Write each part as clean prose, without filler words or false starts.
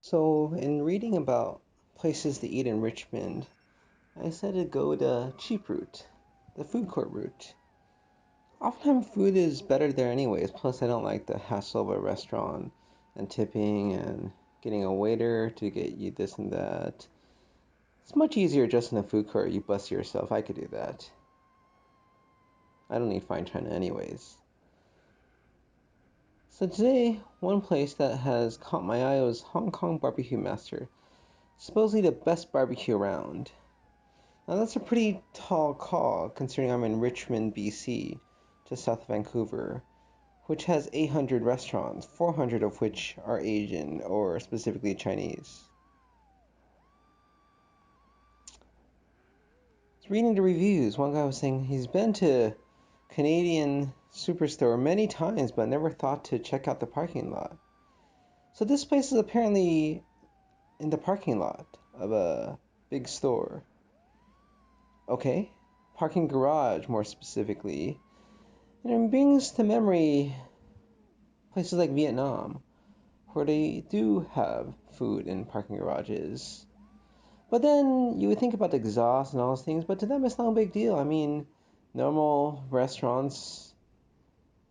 So, in reading about places to eat in Richmond, I decided to go the cheap route, the food court route. Oftentimes, food is better there anyways, plus, I don't like the hassle of a restaurant and tipping and getting a waiter to get you this and that. It's much easier just in a food court. You bust yourself. I could do that. I don't need fine china anyways. So today, one place that has caught my eye was Hkbbq Master. Supposedly the best barbecue around. Now that's a pretty tall call considering I'm in Richmond, BC, just south of Vancouver, which has 800 restaurants, 400 of which are Asian or specifically Chinese. Reading the reviews, one guy was saying he's been to Canadian Superstore many times but never thought to check out the parking lot. So this place is apparently in the parking lot of a big store. Okay, parking garage more specifically. And it brings to memory places like Vietnam, where they do have food in parking garages. But then you would think about the exhaust and all those things, but to them it's not a big deal. I mean, normal restaurants,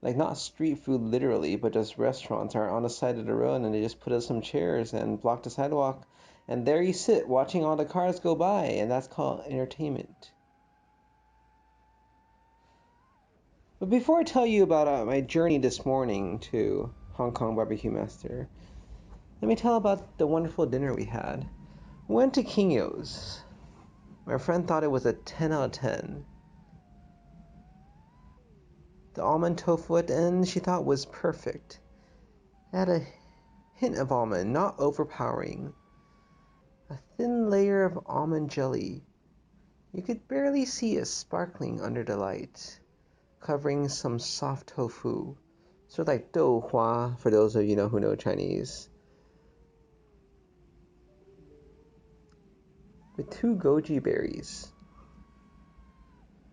like not street food literally, but just restaurants are on the side of the road and they just put up some chairs and block the sidewalk. And there you sit watching all the cars go by, and that's called entertainment. But before I tell you about my journey this morning to Hkbbq Master, let me tell about the wonderful dinner we had. We went to Kinyo's. My friend thought it was a 10 out of 10. The almond tofu at the end she thought was perfect. It had a hint of almond, not overpowering. A thin layer of almond jelly. You could barely see it sparkling under the light, covering some soft tofu. Sort of like douhua, for those of you who know Chinese. With two goji berries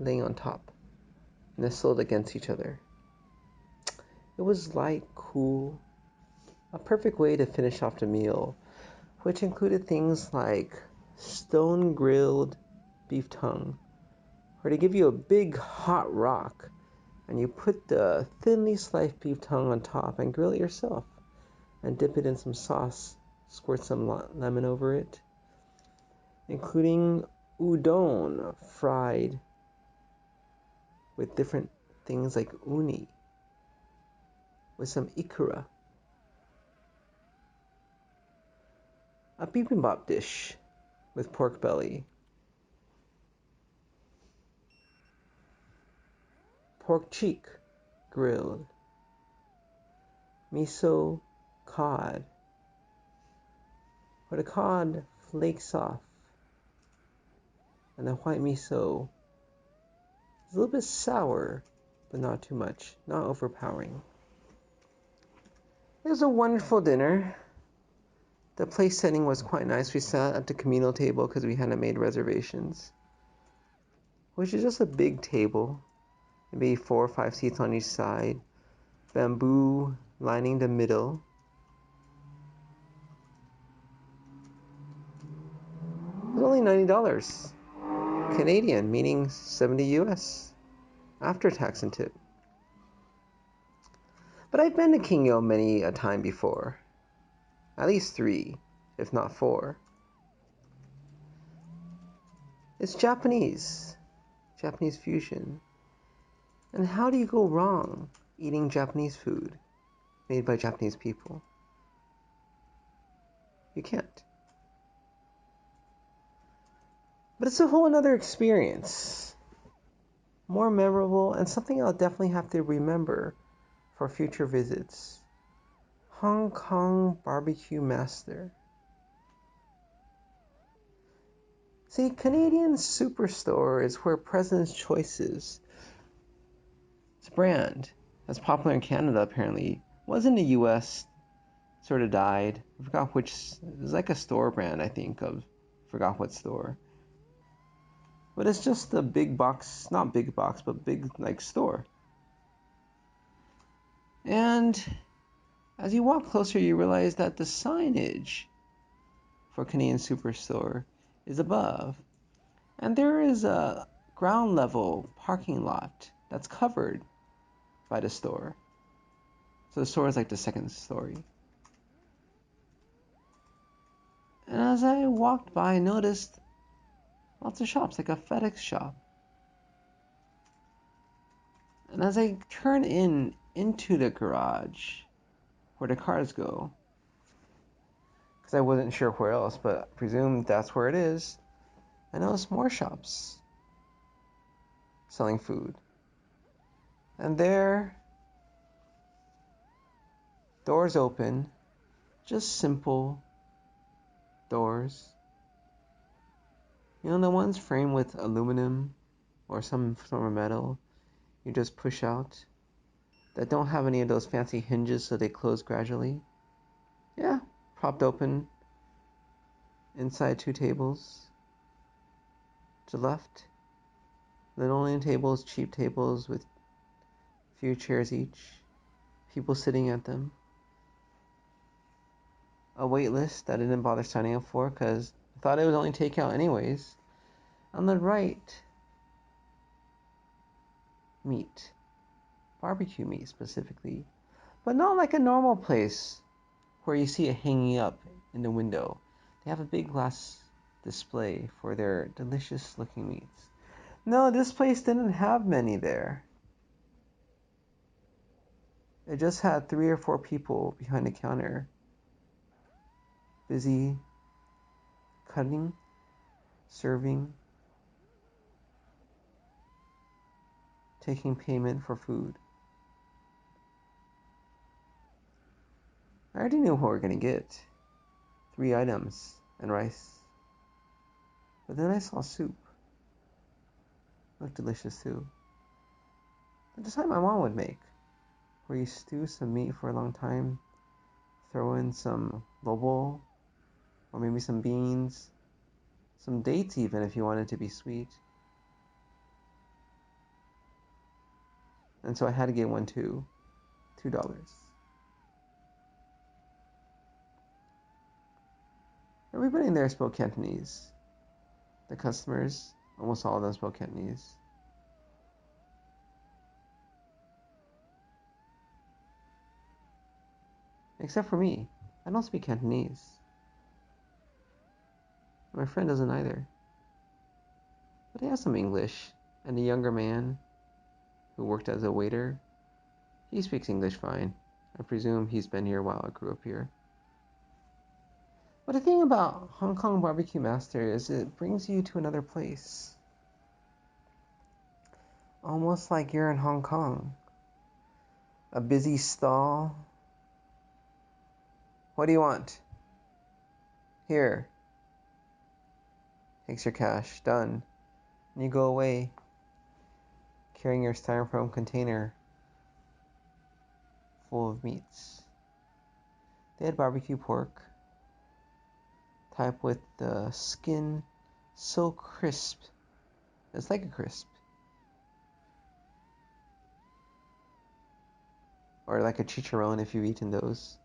laying on top, nestled against each other. It was light, cool, a perfect way to finish off the meal, which included things like stone-grilled beef tongue, where they give you a big hot rock, and you put the thinly sliced beef tongue on top and grill it yourself, and dip it in some sauce, squirt some lemon over it, including udon fried with different things like uni, with some ikura. A bibimbap dish with pork belly, pork cheek grilled, miso cod, where the cod flakes off and the white miso is a little bit sour, but not too much, not overpowering. It was a wonderful dinner. The place setting was quite nice. We sat at the communal table because we hadn't made reservations, which is just a big table, maybe 4 or 5 seats on each side, bamboo lining the middle. It was only $90 Canadian, meaning 70 US, after tax and tip. But I've been to Kinyo many a time before, at least 3, if not 4. It's Japanese fusion. And how do you go wrong eating Japanese food made by Japanese people? You can't. But it's a whole another experience. More memorable and something I'll definitely have to remember for future visits. Hkbbq Master. See, Canadian Superstore is where President's Choices, it's a brand that's popular in Canada apparently, was in the US, sort of died. I forgot which, it was like a store brand I think of, forgot what store. But it's just a big box, not big box, but big like store. And as you walk closer, you realize that the signage for Canadian Superstore is above, and there is a ground level parking lot that's covered by the store. So the store is like the second story. And as I walked by, I noticed lots of shops, like a FedEx shop. And as I turn into the garage where the cars go, because I wasn't sure where else, but I presume that's where it is, I noticed more shops selling food. And there, doors open, just simple doors. You know, the ones framed with aluminum or some form of metal you just push out, that don't have any of those fancy hinges so they close gradually. Yeah, propped open. Inside 2 tables. To the left, linoleum tables, cheap tables with few chairs each. People sitting at them. A wait list that I didn't bother signing up for because I thought it was only takeout anyways. On the right, meat. Barbecue meat specifically. But not like a normal place where you see it hanging up in the window. They have a big glass display for their delicious looking meats. No, this place didn't have many there. It just had 3 or 4 people behind the counter, busy cutting, serving, taking payment for food. I already knew what we were going to get. 3 items and rice. But then I saw soup. Looked delicious too. The type my mom would make, where you stew some meat for a long time, throw in some lobo, or maybe some beans, some dates even if you want it to be sweet. And so I had to get one too. $2. Everybody in there spoke Cantonese. The customers, almost all of them spoke Cantonese. Except for me. I don't speak Cantonese. My friend doesn't either. But he has some English. And the younger man, who worked as a waiter, he speaks English fine. I presume he's been here while I grew up here. But the thing about Hkbbq Master is it brings you to another place. Almost like you're in Hong Kong. A busy stall. What do you want? Here. Takes your cash. Done. And you go away, carrying your styrofoam container full of meats. They had barbecue pork, type with the skin so crisp. It's like a crisp. Or like a chicharron if you've eaten those.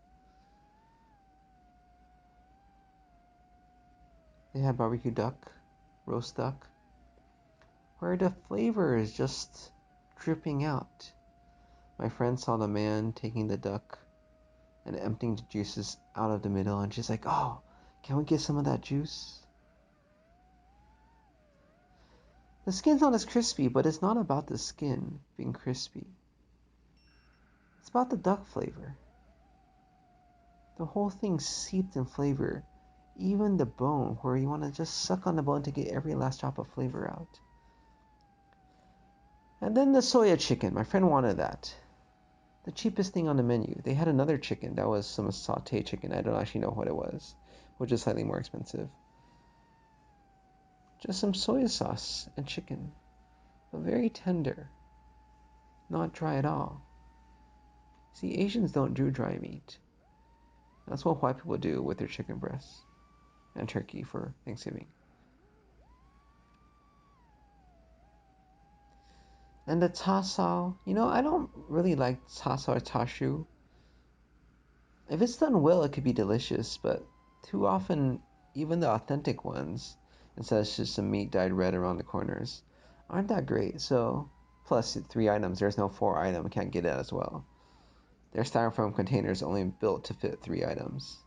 They had barbecue duck, roast duck, where the flavor is just dripping out. My friend saw the man taking the duck and emptying the juices out of the middle, and she's like, "Oh, can we get some of that juice?" The skin's not as crispy, but it's not about the skin being crispy. It's about the duck flavor. The whole thing's seeped in flavor, even the bone, where you want to just suck on the bone to get every last drop of flavor out. And then the soya chicken. My friend wanted that. The cheapest thing on the menu. They had another chicken that was some sauté chicken. I don't actually know what it was, which is slightly more expensive. Just some soy sauce and chicken, but very tender, not dry at all. See, Asians don't do dry meat. That's what white people do with their chicken breasts and turkey for Thanksgiving. And the tasao, I don't really like tasao or tashu. If it's done well, it could be delicious, but too often even the authentic ones, instead of just some meat dyed red around the corners, aren't that great. So, plus 3 items, there's no 4 item, can't get it as well. Their styrofoam containers only built to fit 3 items.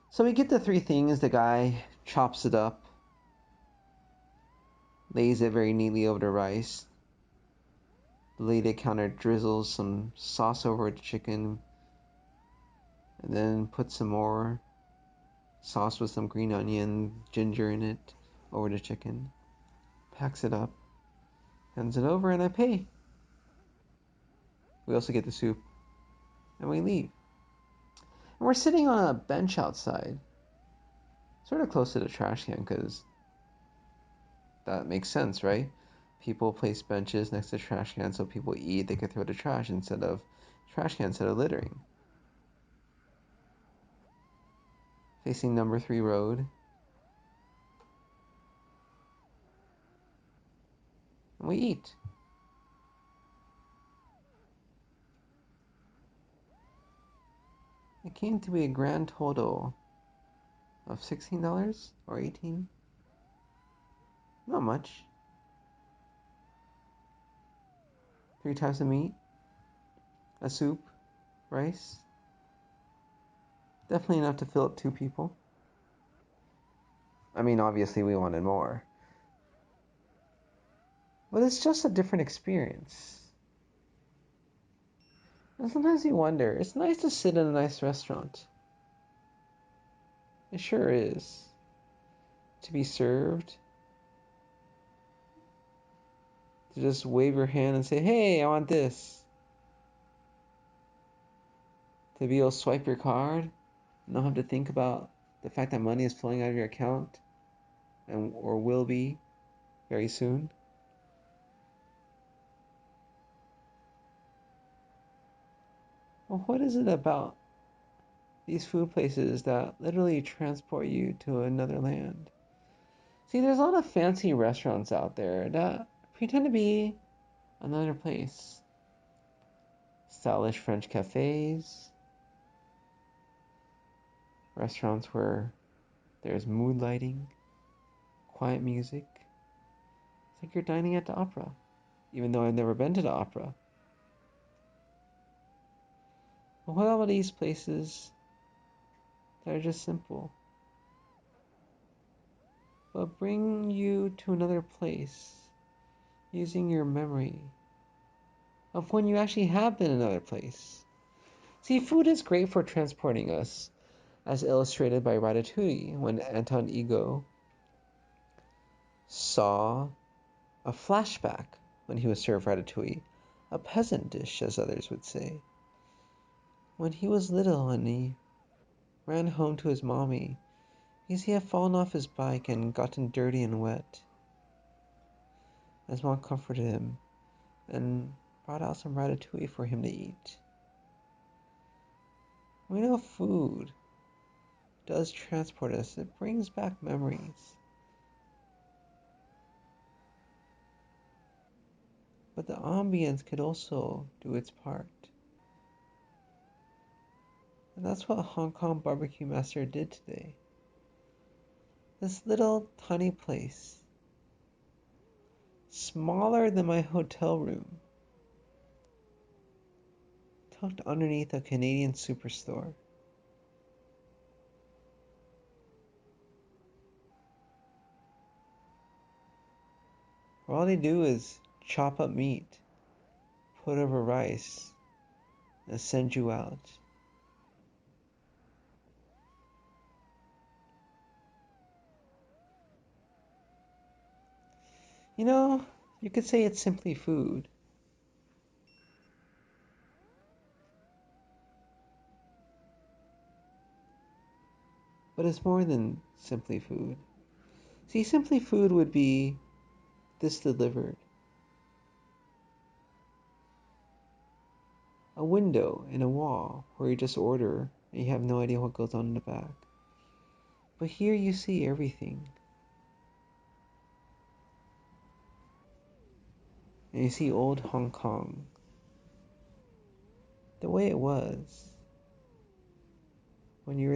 So we get the 3 things, the guy chops it up, lays it very neatly over the rice. The lady counter drizzles some sauce over the chicken, and then puts some more sauce with some green onion, ginger in it over the chicken. Packs it up, hands it over, and I pay. We also get the soup, and we leave. And we're sitting on a bench outside, sort of close to the trash can, because that makes sense, right? People place benches next to trash cans so people eat, they could throw the trash instead of littering. Facing number 3 road. And we eat. It came to be a grand total of $16 or 18. Not much. 3 types of meat, a soup, rice. Definitely enough to fill up 2 people. I mean, obviously we wanted more. But it's just a different experience. And sometimes you wonder, it's nice to sit in a nice restaurant. It sure is. To be served. To just wave your hand and say, hey, I want this. To be able to swipe your card. And not have to think about the fact that money is flowing out of your account. Or will be very soon. Well, what is it about these food places that literally transport you to another land? See, there's a lot of fancy restaurants out there that pretend to be another place. Stylish French cafes, restaurants where there's mood lighting, quiet music. It's like you're dining at the opera, even though I've never been to the opera. But what about these places that are just simple, but bring you to another place using your memory of when you actually have been in another place? See, food is great for transporting us, as illustrated by Ratatouille, when Anton Ego saw a flashback when he was served ratatouille, a peasant dish, as others would say. When he was little and he ran home to his mommy, because he had fallen off his bike and gotten dirty and wet. His mom comforted him and brought out some ratatouille for him to eat. We know food does transport us, it brings back memories. But the ambience could also do its part. And that's what Hkbbq Master did today. This little tiny place, smaller than my hotel room, tucked underneath a Canadian superstore. Where all they do is chop up meat, put over rice, and send you out. You know, you could say it's simply food. But it's more than simply food. See, simply food would be this delivered. A window in a wall where you just order and you have no idea what goes on in the back. But here you see everything. And you see old Hong Kong the way it was when you were